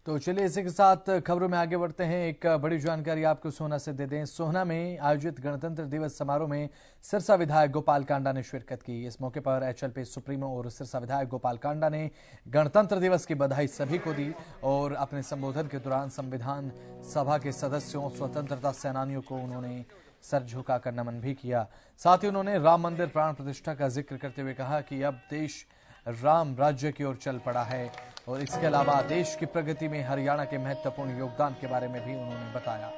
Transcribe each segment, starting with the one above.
तो चलिए इसी के साथ खबरों में आगे बढ़ते हैं। एक बड़ी जानकारी आपको सोहना से दे दें। सोहना में आयोजित गणतंत्र दिवस समारोह में सिरसा विधायक गोपाल कांडा ने शिरकत की। इस मौके पर एचएलपी सुप्रीमो और सिरसा विधायक गोपाल कांडा ने गणतंत्र दिवस की बधाई सभी को दी और अपने संबोधन के दौरान संविधान सभा के सदस्यों, स्वतंत्रता सेनानियों को उन्होंने सर झुकाकर नमन भी किया। साथ ही उन्होंने राम मंदिर प्राण प्रतिष्ठा का जिक्र करते हुए कहा कि अब देश राम राज्य की ओर चल पड़ा है और इसके अलावा देश की प्रगति में हरियाणा के महत्वपूर्ण योगदान के बारे में भी उन्होंने बताया।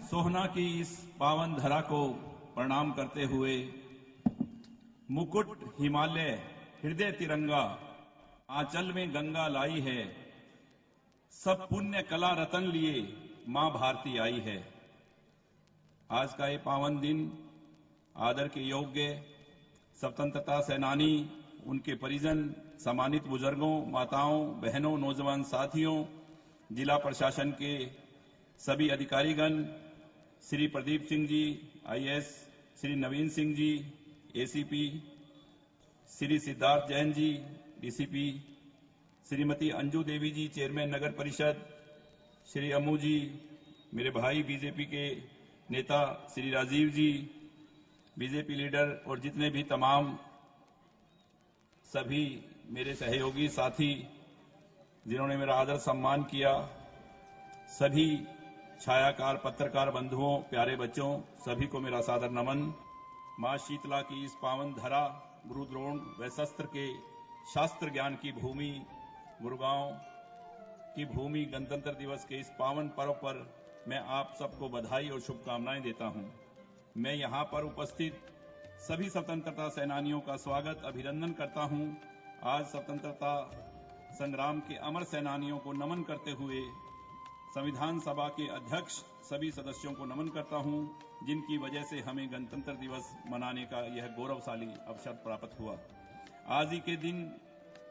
सोहना की इस पावन धरा को प्रणाम करते हुए मुकुट हिमालय, हृदय तिरंगा, आंचल में गंगा लाई है, सब पुण्य कला रतन लिए मां भारती आई है। आज का ये पावन दिन आदर के योग्य स्वतंत्रता सेनानी, उनके परिजन, सम्मानित बुजुर्गों, माताओं, बहनों, नौजवान साथियों, जिला प्रशासन के सभी अधिकारीगण, श्री प्रदीप सिंह जी आईएएस, श्री नवीन सिंह जी एसीपी, श्री सिद्धार्थ जैन जी डीसीपी, श्रीमती अंजू देवी जी चेयरमैन नगर परिषद, श्री अमू जी, मेरे भाई बीजेपी के नेता श्री राजीव जी, बीजेपी लीडर और जितने भी तमाम सभी मेरे सहयोगी साथी जिन्होंने मेरा आदर सम्मान किया, सभी छायाकार पत्रकार बंधुओं, प्यारे बच्चों, सभी को मेरा सादर नमन। मां शीतला की इस पावन धरा, गुरु द्रोण व शस्त्र के शास्त्र ज्ञान की भूमि, गुरुगांव की भूमि, गणतंत्र दिवस के इस पावन पर्व पर मैं आप सबको बधाई और शुभकामनाएं देता हूं। मैं यहां पर उपस्थित सभी स्वतंत्रता सेनानियों का स्वागत, अभिनंदन करता हूं। आज स्वतंत्रता संग्राम के अमर सेनानियों को नमन करते हुए संविधान सभा के अध्यक्ष सभी सदस्यों को नमन करता हूं, जिनकी वजह से हमें गणतंत्र दिवस मनाने का यह गौरवशाली अवसर प्राप्त हुआ। आज ही के दिन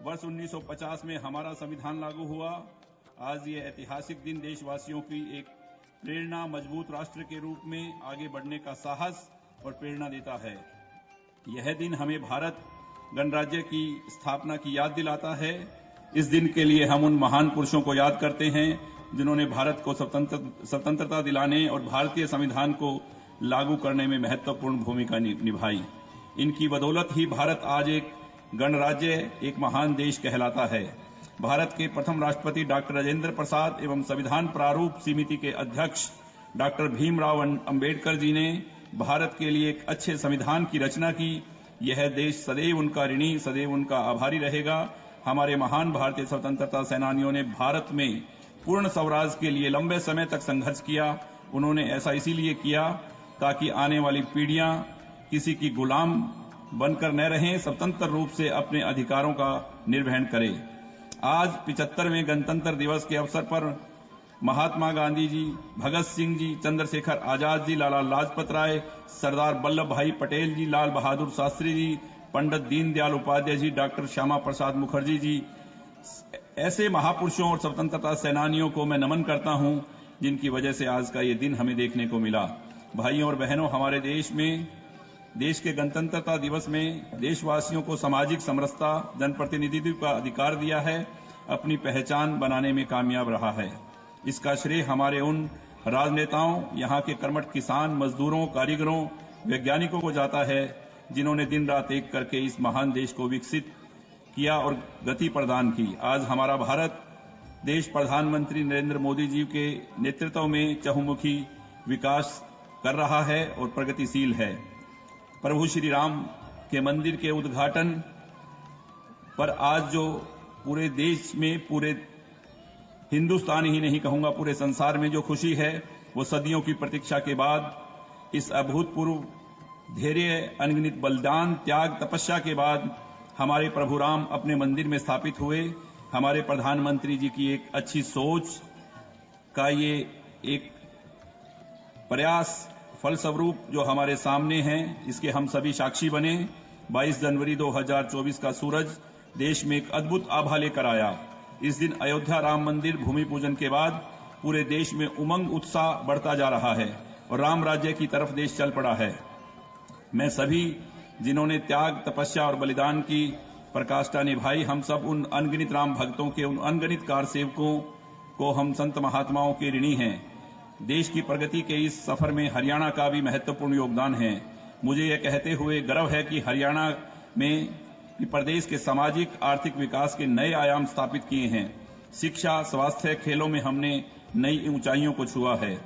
वर्ष 1950 में हमारा संविधान लागू हुआ। आज यह ऐतिहासिक दिन देशवासियों की एक प्रेरणा, मजबूत राष्ट्र के रूप में आगे बढ़ने का साहस और प्रेरणा देता है। यह दिन हमें भारत गणराज्य की स्थापना की याद दिलाता है। इस दिन के लिए हम उन महान पुरुषों को याद करते हैं जिन्होंने भारत को स्वतंत्रता दिलाने और भारतीय संविधान को लागू करने में महत्वपूर्ण भूमिका निभाई। इनकी बदौलत ही भारत आज एक गणराज्य, एक महान देश कहलाता है। भारत के प्रथम राष्ट्रपति डॉक्टर राजेंद्र प्रसाद एवं संविधान प्रारूप समिति के अध्यक्ष डॉक्टर भीमराव अंबेडकर जी ने भारत के लिए एक अच्छे संविधान की रचना की। यह देश सदैव उनका ऋणी, सदैव उनका आभारी रहेगा। हमारे महान भारतीय स्वतंत्रता सेनानियों ने भारत में पूर्ण स्वराज के लिए लंबे समय तक संघर्ष किया। उन्होंने ऐसा इसीलिए किया ताकि आने वाली पीढ़ियां किसी की गुलाम बनकर न रहें, स्वतंत्र रूप से अपने अधिकारों का निर्वहन करें। आज 75वें गणतंत्र दिवस के अवसर पर महात्मा गांधी जी, भगत सिंह जी, चंद्रशेखर आजाद जी, लाला लाजपत राय, सरदार वल्लभ भाई पटेल जी, लाल बहादुर शास्त्री जी, पंडित दीनदयाल उपाध्याय जी, डॉक्टर श्यामा प्रसाद मुखर्जी जी, ऐसे महापुरुषों और स्वतंत्रता सेनानियों को मैं नमन करता हूं, जिनकी वजह से आज का ये दिन हमें देखने को मिला। भाइयों और बहनों, हमारे देश में, देश के गणतंत्रता दिवस में देशवासियों को सामाजिक समरसता, जनप्रतिनिधित्व का अधिकार दिया है, अपनी पहचान बनाने में कामयाब रहा है। इसका श्रेय हमारे उन राजनेताओं, यहाँ के कर्मठ किसान, मजदूरों, कारीगरों, वैज्ञानिकों को जाता है, जिन्होंने दिन रात एक करके इस महान देश को विकसित किया और गति प्रदान की। आज हमारा भारत देश प्रधानमंत्री नरेंद्र मोदी जी के नेतृत्व में चहुमुखी विकास कर रहा है और प्रगतिशील है। प्रभु श्री राम के मंदिर के उद्घाटन पर आज जो पूरे देश में, पूरे हिंदुस्तान ही नहीं कहूंगा, पूरे संसार में जो खुशी है, वो सदियों की प्रतीक्षा के बाद, इस अभूतपूर्व धैर्य, अनगिनत बलिदान, त्याग, तपस्या के बाद हमारे प्रभु राम अपने मंदिर में स्थापित हुए। हमारे प्रधानमंत्री जी की एक अच्छी सोच का ये एक प्रयास फलस्वरूप जो हमारे सामने हैं, इसके हम सभी साक्षी बने। 22 जनवरी 2024 का सूरज देश में एक अद्भुत आभा लेकर आया। इस दिन अयोध्या राम मंदिर भूमि पूजन के बाद पूरे देश में उमंग उत्साह बढ़ता जा रहा है और राम राज्य की तरफ देश चल पड़ा है। मैं सभी जिन्होंने त्याग, तपस्या और बलिदान की प्रकाष्ठा निभाई, हम सब उन अनगिनत राम भक्तों के, उन अनगिनत कार सेवकों को हम संत महात्माओं के ऋणी हैं। देश की प्रगति के इस सफर में हरियाणा का भी महत्वपूर्ण योगदान है। मुझे यह कहते हुए गर्व है कि हरियाणा में प्रदेश के सामाजिक आर्थिक विकास के नए आयाम स्थापित किए हैं। शिक्षा, स्वास्थ्य, खेलों में हमने नई ऊंचाइयों को छुआ है।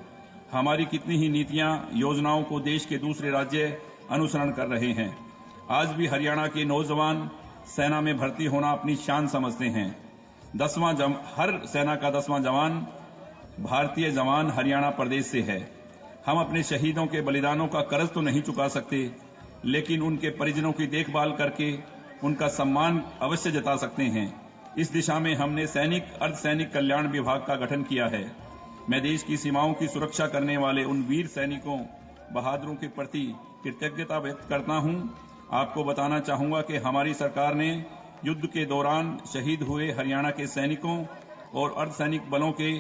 हमारी कितनी ही नीतियां, योजनाओं को देश के दूसरे राज्य अनुसरण कर रहे हैं। आज भी हरियाणा के नौजवान सेना में भर्ती होना अपनी शान समझते हैं। हर सेना का 10वां जवान भारतीय जवान हरियाणा प्रदेश से है। हम अपने शहीदों के बलिदानों का कर्ज तो नहीं चुका सकते, लेकिन उनके परिजनों की देखभाल करके उनका सम्मान अवश्य जता सकते हैं। इस दिशा में हमने सैनिक अर्धसैनिक कल्याण विभाग का गठन किया है। मैं देश की सीमाओं की सुरक्षा करने वाले उन वीर सैनिकों, बहादुरों के प्रति कृतज्ञता व्यक्त करता हूं। आपको बताना चाहूंगा कि हमारी सरकार ने युद्ध के दौरान शहीद हुए हरियाणा के सैनिकों और अर्धसैनिक बलों के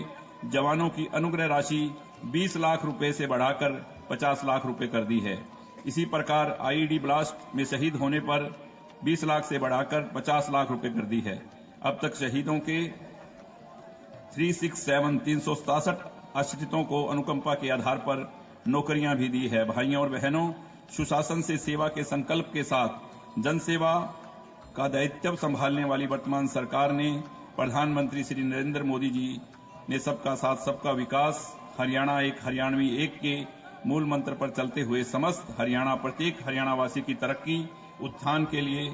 जवानों की अनुग्रह राशि 20 लाख रुपए से बढ़ाकर 50 लाख रुपए कर दी है। इसी प्रकार आईईडी ब्लास्ट में शहीद होने पर 20 लाख से बढ़ाकर 50 लाख रुपए कर दी है। अब तक शहीदों के 367 आश्रितों को अनुकंपा के आधार पर नौकरियां भी दी है। भाइयों और बहनों, सुशासन से सेवा के संकल्प के साथ जनसेवा का दायित्व संभालने वाली वर्तमान सरकार ने प्रधानमंत्री श्री नरेंद्र मोदी जी ने सबका साथ, सबका विकास, हरियाणा एक, हरियाणवी एक के मूल मंत्र पर चलते हुए समस्त हरियाणा, प्रत्येक हरियाणावासी की तरक्की, उत्थान के लिए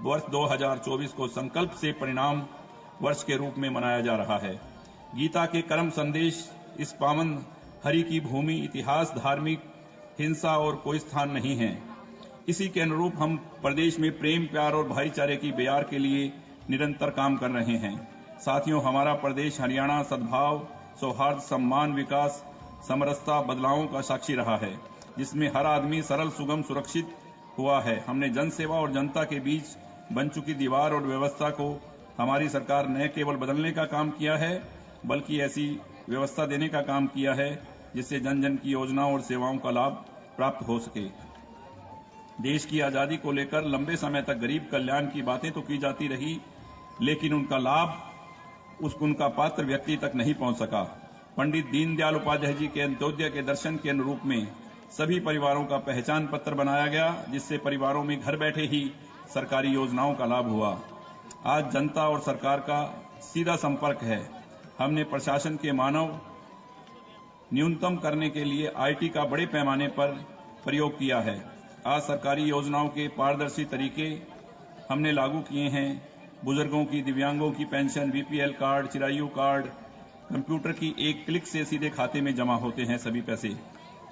वर्ष 2024 को संकल्प से परिणाम वर्ष के रूप में मनाया जा रहा है। गीता के कर्म संदेश इस पावन हरि की भूमि, इतिहास, धार्मिक हिंसा और कोई स्थान नहीं है। इसी के अनुरूप हम प्रदेश में प्रेम, प्यार और भाईचारे की बयार के लिए निरंतर काम कर रहे हैं। साथियों, हमारा प्रदेश हरियाणा सद्भाव, सौहार्द, सम्मान, विकास, समरसता, बदलावों का साक्षी रहा है, जिसमें हर आदमी सरल, सुगम, सुरक्षित हुआ है। हमने जनसेवा और जनता के बीच बन चुकी दीवार और व्यवस्था को हमारी सरकार ने केवल बदलने का काम किया है, बल्कि ऐसी व्यवस्था देने का काम किया है जिससे जन जन की योजनाओं और सेवाओं का लाभ प्राप्त हो सके। देश की आजादी को लेकर लंबे समय तक गरीब कल्याण की बातें तो की जाती रही, लेकिन उनका लाभ उनका पात्र व्यक्ति तक नहीं पहुंच सका। पंडित दीनदयाल उपाध्याय जी के अंत्योदय के दर्शन के अनुरूप में सभी परिवारों का पहचान पत्र बनाया गया, जिससे परिवारों में घर बैठे ही सरकारी योजनाओं का लाभ हुआ। आज जनता और सरकार का सीधा संपर्क है। हमने प्रशासन के मानव न्यूनतम करने के लिए आईटी का बड़े पैमाने पर प्रयोग किया है। आज सरकारी योजनाओं के पारदर्शी तरीके हमने लागू किए हैं। बुजुर्गों की, दिव्यांगों की pension, BPL card, Chirayu card computer की एक क्लिक से सीधे खाते में जमा होते हैं सभी पैसे।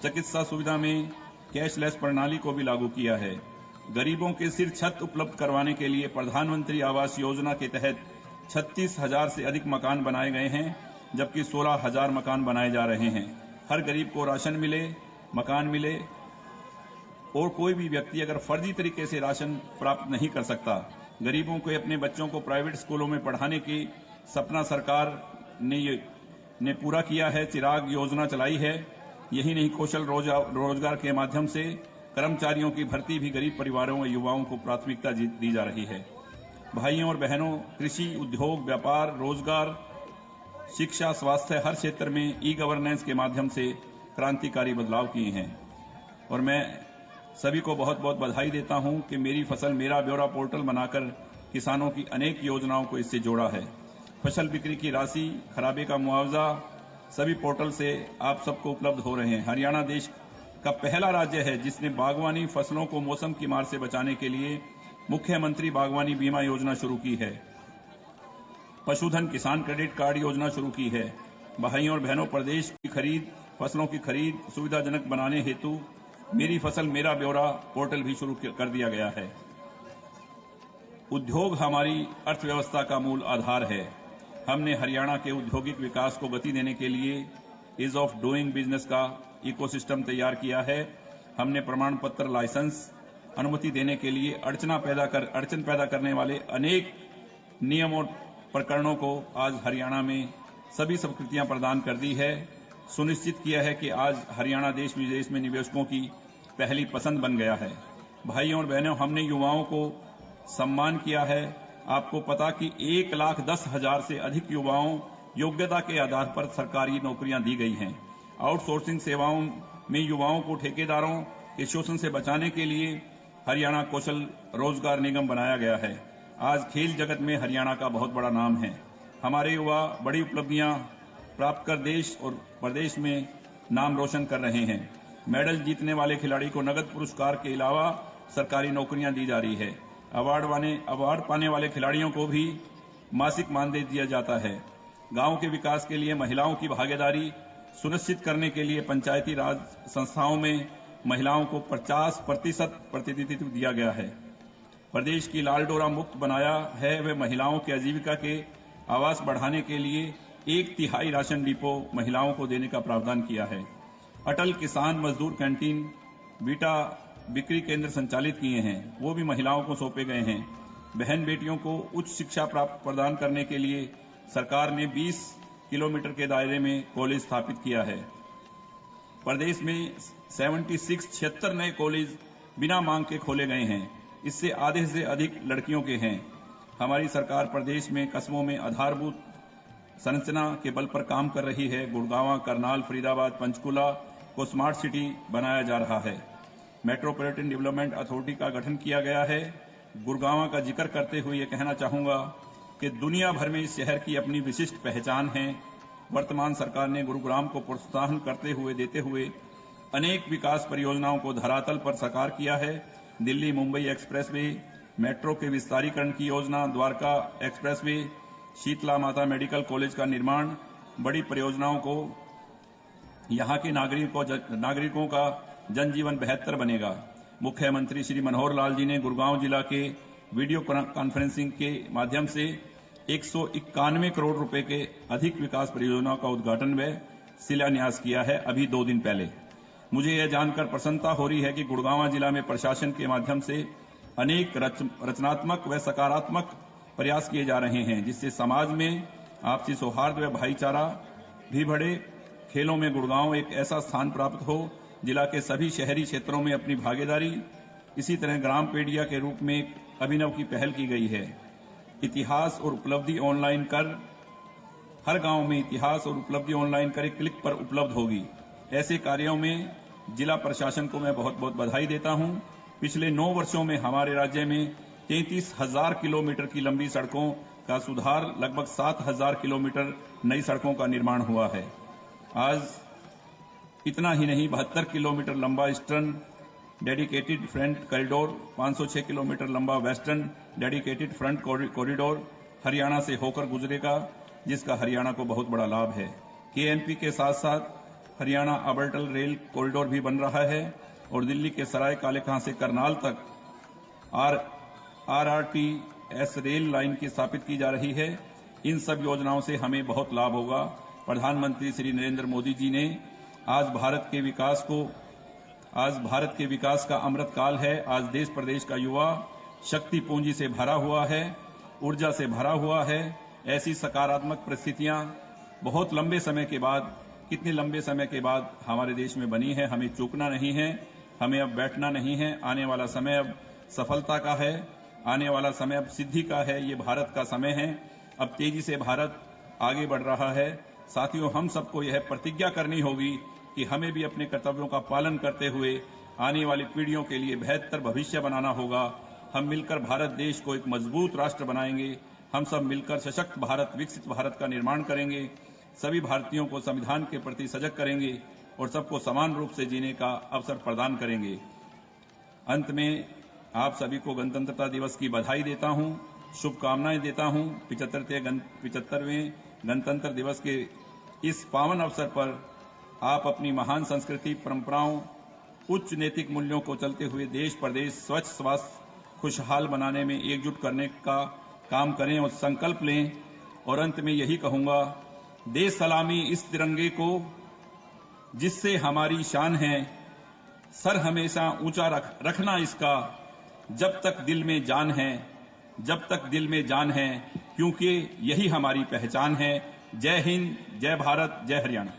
चिकित्सा सुविधा में कैशलेस प्रणाली को भी लागू किया है। गरीबों के सिर छत उपलब्ध करवाने के लिए प्रधानमंत्री आवास योजना के तहत 36,000 से अधिक मकान बनाए गए हैं, जबकि 16,000 मकान बनाए जा रहे हैं। हर गरीब को राशन मिले, मकान मिले, और कोई भी व्यक्ति अगर फर्जी तरीके से राशन प्राप्त नहीं कर सकता। गरीबों को अपने बच्चों को प्राइवेट स्कूलों में पढ़ाने की सपना सरकार ने पूरा किया है। चिराग योजना चलाई है। यही नहीं, कौशल रोजगार के माध्यम से कर्मचारियों की भर्ती भी गरीब परिवारों व युवाओं को प्राथमिकता दी जा रही है। भाइयों और बहनों, कृषि, उद्योग, व्यापार, रोजगार, शिक्षा, स्वास्थ्य, हर क्षेत्र में ई गवर्नेंस के माध्यम से क्रांतिकारी बदलाव किए हैं। और मैं सभी को बहुत बहुत बधाई देता हूं कि मेरी फसल मेरा ब्यौरा पोर्टल बनाकर किसानों की अनेक योजनाओं को इससे जोड़ा है। फसल बिक्री की राशि, खराबे का मुआवजा सभी पोर्टल से आप सबको उपलब्ध हो रहे हैं। हरियाणा देश का पहला राज्य है जिसने बागवानी फसलों को मौसम की मार से बचाने के लिए मुख्यमंत्री बागवानी बीमा योजना शुरू की है। पशुधन किसान क्रेडिट कार्ड योजना शुरू की है। भाइयों और बहनों, प्रदेश की खरीद, फसलों की खरीद सुविधाजनक बनाने हेतु मेरी फसल मेरा ब्यौरा पोर्टल भी शुरू कर दिया गया है। उद्योग हमारी अर्थव्यवस्था का मूल आधार है। हमने हरियाणा के औद्योगिक विकास को गति देने के लिए ईज ऑफ डूइंग बिजनेस का इकोसिस्टम तैयार किया है। हमने प्रमाण पत्र, लाइसेंस, अनुमति देने के लिए अड़चन पैदा करने वाले अनेक नियम और प्रकरणों को आज हरियाणा में सभी स्वीकृतियां प्रदान कर दी है। सुनिश्चित किया है कि आज हरियाणा देश विदेश में निवेशकों की पहली पसंद बन गया है। भाइयों और बहनों, हमने युवाओं को सम्मान किया है। आपको पता कि 1,10,000 से अधिक युवाओं योग्यता के आधार पर सरकारी नौकरियां दी गई हैं। आउटसोर्सिंग सेवाओं में युवाओं को ठेकेदारों के शोषण से बचाने के लिए हरियाणा कौशल रोजगार निगम बनाया गया है। आज खेल जगत में हरियाणा का बहुत बड़ा नाम है। हमारे युवा बड़ी उपलब्धियां प्राप्त कर देश और प्रदेश में नाम रोशन कर रहे हैं। मेडल जीतने वाले खिलाड़ी को नगद पुरस्कार के अलावा सरकारी नौकरियां दी जा रही है। अवार्ड पाने वाले खिलाड़ियों को भी मासिक मानदेय दिया जाता है। गांव के विकास के लिए महिलाओं की भागीदारी सुनिश्चित करने के लिए पंचायती राज संस्थाओं में महिलाओं को 50% प्रतिनिधित्व दिया गया है। प्रदेश की लाल डोरा मुक्त बनाया है। वे महिलाओं के आजीविका के आवास बढ़ाने के लिए 1/3 राशन डिपो महिलाओं को देने का प्रावधान किया है। अटल किसान मजदूर कैंटीन बीटा बिक्री केंद्र संचालित किए हैं, वो भी महिलाओं को सौंपे गए हैं। बहन बेटियों को उच्च शिक्षा प्रदान करने के लिए सरकार ने 20 किलोमीटर के दायरे में कॉलेज स्थापित किया है। प्रदेश में 76 नए कॉलेज बिना मांग के खोले गए हैं। इससे आधे से अधिक लड़कियों के हैं। हमारी सरकार प्रदेश में कस्बों में आधारभूत संरचना के बल पर काम कर रही है। गुड़गांव, करनाल, फरीदाबाद, पंचकुला को स्मार्ट सिटी बनाया जा रहा है। मेट्रोपॉलिटन डेवलपमेंट अथॉरिटी का गठन किया गया है। गुड़गांव का जिक्र करते हुए ये कहना चाहूंगा कि दुनिया भर में इस शहर की अपनी विशिष्ट पहचान है। वर्तमान सरकार ने गुरुग्राम को प्रोत्साहन देते हुए अनेक विकास परियोजनाओं को धरातल पर साकार किया है। दिल्ली मुंबई एक्सप्रेसवे, मेट्रो के विस्तारीकरण की योजना, द्वारका एक्सप्रेसवे, शीतला माता मेडिकल कॉलेज का निर्माण, बड़ी परियोजनाओं को यहाँ के नागरिकों का जनजीवन बेहतर बनेगा। मुख्यमंत्री श्री मनोहर लाल जी ने गुड़गांव जिला के वीडियो कॉन्फ्रेंसिंग के माध्यम से 191 करोड़ रुपए के अधिक विकास परियोजनाओं का उद्घाटन व शिलान्यास किया है अभी 2 दिन पहले। मुझे यह जानकर प्रसन्नता हो रही है कि गुड़गांव जिला में प्रशासन के माध्यम से अनेक रचनात्मक व सकारात्मक प्रयास किए जा रहे हैं, जिससे समाज में आपसी सौहार्द व भाईचारा भी बढ़े। खेलों में गुड़गांव एक ऐसा स्थान प्राप्त हो, जिला के सभी शहरी क्षेत्रों में अपनी भागीदारी। इसी तरह ग्राम पेडिया के रूप में एक अभिनव की पहल की गई है। इतिहास और उपलब्धि ऑनलाइन कर, हर गांव में इतिहास और उपलब्धि ऑनलाइन कर एक क्लिक पर उपलब्ध होगी। ऐसे कार्यों में जिला प्रशासन को मैं बहुत बहुत बधाई देता हूं। पिछले 9 वर्षों में हमारे राज्य में 33,000 किलोमीटर की लंबी सड़कों का सुधार, लगभग 7,000 किलोमीटर नई सड़कों का निर्माण हुआ है। आज इतना ही नहीं, 72 किलोमीटर लंबा eastern dedicated front corridor, 506 kilometre लंबा western dedicated front corridor Haryana से होकर गुजरेगा, जिसका हरियाणा को बहुत बड़ा लाभ है। केएमपी के साथ साथ हरियाणा अबरटल रेल कॉरिडोर भी बन रहा है और दिल्ली के सराय कालेखां से करनाल तक RRTS रेल लाइन की स्थापित की जा रही है। इन सब योजनाओं से हमें बहुत लाभ होगा। प्रधानमंत्री श्री नरेंद्र मोदी जी ने आज भारत के विकास का अमृत काल है। आज देश प्रदेश का युवा शक्ति पूंजी से भरा हुआ है, ऊर्जा से भरा हुआ है। ऐसी सकारात्मक परिस्थितियां बहुत लंबे समय के बाद, कितने लंबे समय के बाद हमारे देश में बनी है। हमें चूकना नहीं है, हमें अब बैठना नहीं है। आने वाला समय अब सफलता का है, आने वाला समय अब सिद्धि का है। ये भारत का समय है। अब तेजी से भारत आगे बढ़ रहा है। साथियों, हम सबको यह प्रतिज्ञा करनी होगी कि हमें भी अपने कर्तव्यों का पालन करते हुए आने वाली पीढ़ियों के लिए बेहतर भविष्य बनाना होगा। हम मिलकर भारत देश को एक मजबूत राष्ट्र बनाएंगे। हम सब मिलकर सशक्त भारत, विकसित भारत का निर्माण करेंगे। सभी भारतीयों को संविधान के प्रति सजग करेंगे और सबको समान रूप से जीने का अवसर प्रदान करेंगे। अंत में आप सभी को गणतंत्रता दिवस की बधाई देता हूं, शुभकामनाएं देता हूं। 75वें गणतंत्र दिवस के इस पावन अवसर पर आप अपनी महान संस्कृति, परंपराओं, उच्च नैतिक मूल्यों को चलते हुए देश प्रदेश स्वच्छ, स्वास्थ्य, खुशहाल बनाने में एकजुट करने का काम करें और संकल्प लें। और अंत में यही कहूंगा, दे सलामी इस तिरंगे को जिससे हमारी शान है। सर हमेशा ऊंचा रखना इसका, जब तक दिल में जान है, जब तक दिल में जान है, क्योंकि यही हमारी पहचान है। जय हिंद, जय भारत, जय हरियाणा।